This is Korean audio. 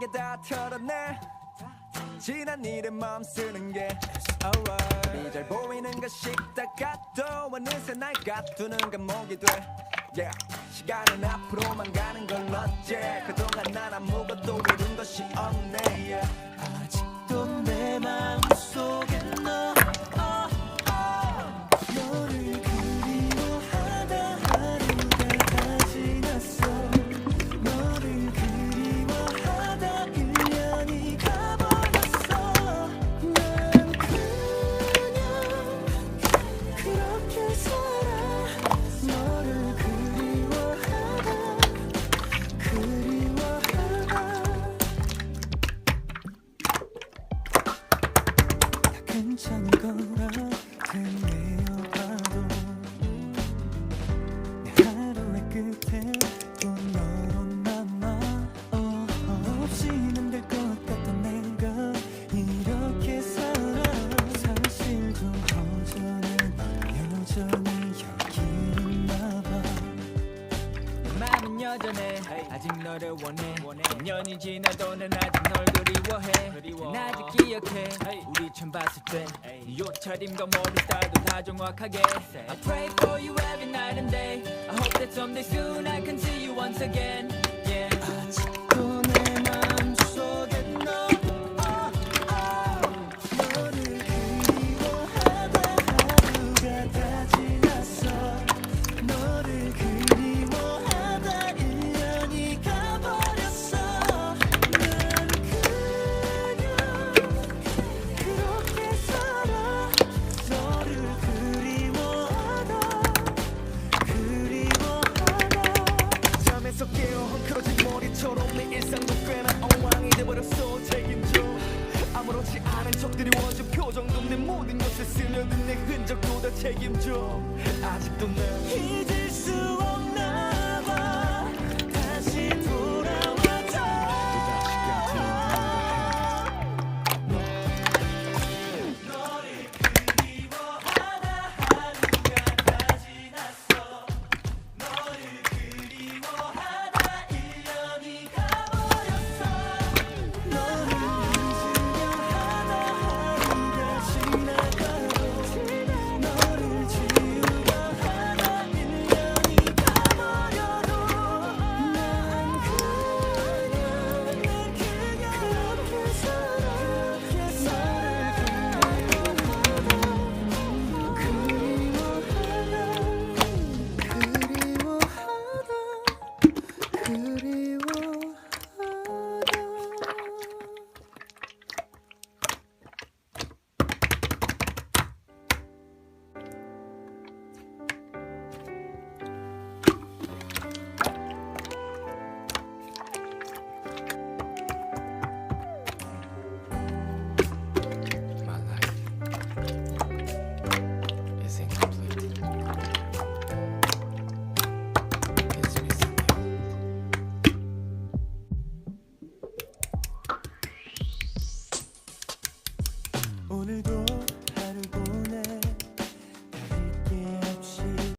너에게 다 털어내 지난 일에 마음 쓰는 게 alright. 잘 보이는 것 싶다가 또 어느새 날 가두는 감옥이 돼 yeah. 시간은 앞으로만 가는 걸 어째 그동안 난 아무것도 이룬 것이 없네 yeah. 아직도 내 마음속에 너 너를 그리워하다 하루가 다 지났어 너를 그리워하다 1년이 가버렸어 난 그냥 그렇게 살아 너를 그리워하다 다 괜찮은 거라 생각해봐도 내 하루의 끝에 또 너로 남아 없이는 될 것 같던 내가 이렇게 살아 사실 좀 허전해 여전히 여기 있나봐 마음은 여전해 아직 너를 원해 1년이 지나도 난 아직 널 그리워해 난 아직 기억해 우리 처음 봤을 때 네 옷차림과 머리 스타일도 다 정확하게 I pray for you every night and day I hope that someday soon I can see you once again yeah. 아직도 내 마음속에 너 너를 그리워하다 하루가 다 지났어 너를 그리워하다 1년이 가버렸어 난 그냥 그렇게 살아 너를 그리워하다 잠에서 깨어 헝클어진 머리처럼 내 일상도 꽤나 엉망이 돼버렸어 책임져 아무렇지 않은 척들이 원준 표정도 내 모든 것을 스며든 내 흔적도 다 책임져 아직도 날 잊을 수 없나 봐 다시 돌아와줘 너를 그리워하다 하루가 다 지났어 너를 그리워하다 1년이 가버렸어 너를 잊으려 하다 하루가 지나가도 너를 지우려 하다 1년이 가버려도 난 그냥 그렇게 살아 My life is incomplete. It's missing you. 오늘도